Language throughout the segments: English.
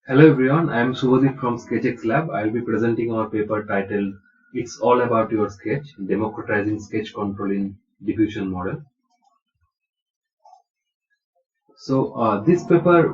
Hello everyone, I am Subhadeep from SketchX Lab. I will be presenting our paper titled It's All About Your Sketch, Democratizing Sketch Control in Diffusion Model. This paper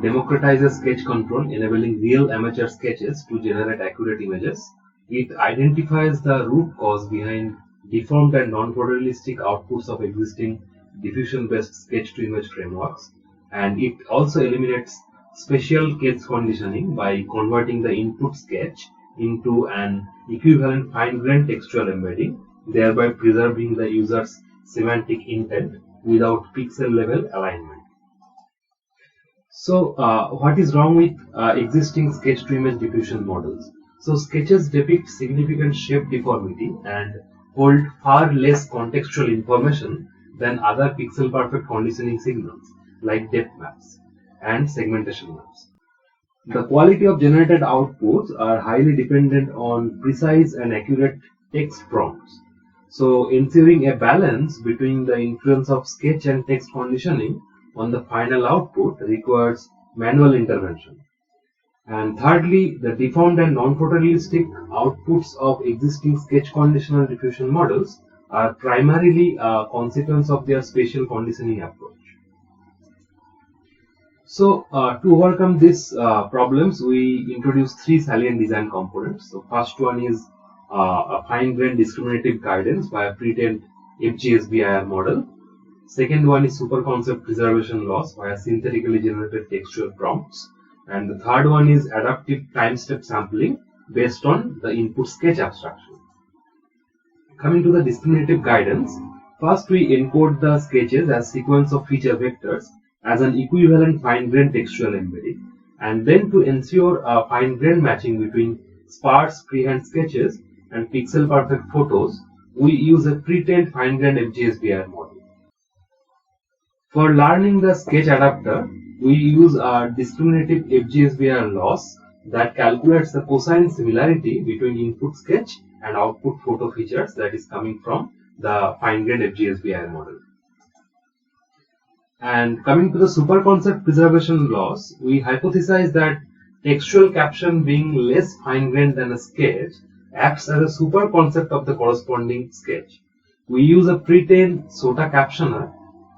democratizes sketch control, enabling real amateur sketches to generate accurate images. It identifies the root cause behind deformed and non-photorealistic outputs of existing diffusion-based sketch-to-image frameworks, and it also eliminates spatial case conditioning by converting the input sketch into an equivalent fine-grained textual embedding, thereby preserving the user's semantic intent without pixel-level alignment. What is wrong with existing sketch-to-image diffusion models? So, sketches depict significant shape deformity and hold far less contextual information than other pixel-perfect conditioning signals like depth maps and segmentation maps. The quality of generated outputs are highly dependent on precise and accurate text prompts. So, ensuring a balance between the influence of sketch and text conditioning on the final output requires manual intervention. And thirdly, the deformed and non-photorealistic outputs of existing sketch conditional diffusion models are primarily a consequence of their spatial conditioning approach. So, to overcome these problems, we introduce three salient design components. So, first one is a fine-grained discriminative guidance by a pre-trained FGSBIR model. Second one is super concept preservation loss via synthetically generated textual prompts. And the third one is adaptive time-step sampling based on the input sketch abstraction. Coming to the discriminative guidance, first we encode the sketches as sequence of feature vectors as an equivalent fine-grained textual embedding, and then to ensure a fine-grained matching between sparse freehand sketches and pixel-perfect photos, we use a pre-trained fine-grained FGSBIR model. For learning the sketch adapter, we use a discriminative FGSBIR loss that calculates the cosine similarity between input sketch and output photo features that is coming from the fine-grained FGSBIR model. And coming to the super concept preservation loss, we hypothesize that textual caption being less fine-grained than a sketch acts as a super concept of the corresponding sketch. We use a pre-trained SOTA captioner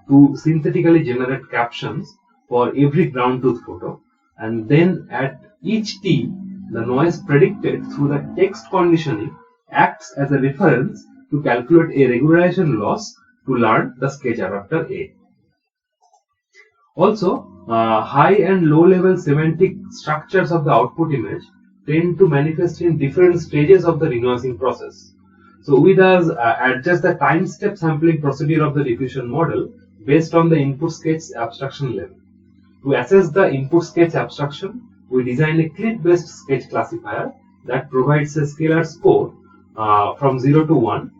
to synthetically generate captions for every ground truth photo, and then at each T, the noise predicted through the text conditioning acts as a reference to calculate a regularization loss to learn the sketch adapter A. Also, high and low level semantic structures of the output image tend to manifest in different stages of the renoising process. So we thus adjust the time step sampling procedure of the diffusion model based on the input sketch abstraction level. To assess the input sketch abstraction, we design a clip-based sketch classifier that provides a scalar score from 0 to 1,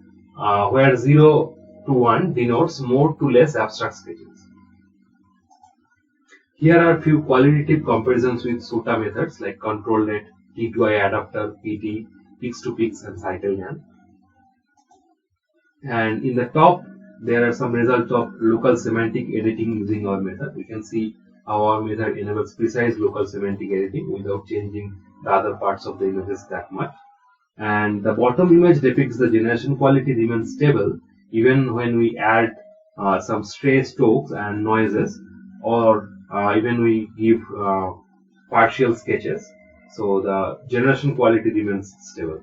where 0 to 1 denotes more to less abstract sketches. Here are a few qualitative comparisons with SOTA methods like control net, T2I adapter, PT, pix to pix, and cycle yan. And in the top, there are some results of local semantic editing using our method. We can see how our method enables precise local semantic editing without changing the other parts of the images that much. And the bottom image depicts the generation quality remains stable even when we add some stray strokes and noises, or even we give partial sketches. So the generation quality remains stable.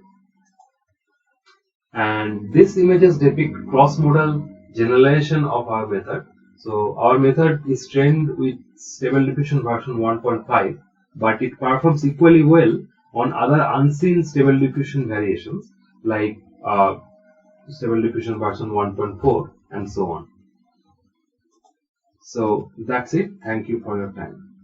And these images depict cross-modal generalization of our method. So our method is trained with Stable Diffusion version 1.5, but it performs equally well on other unseen Stable Diffusion variations like Stable Diffusion version 1.4 and so on. So that's it. Thank you for your time.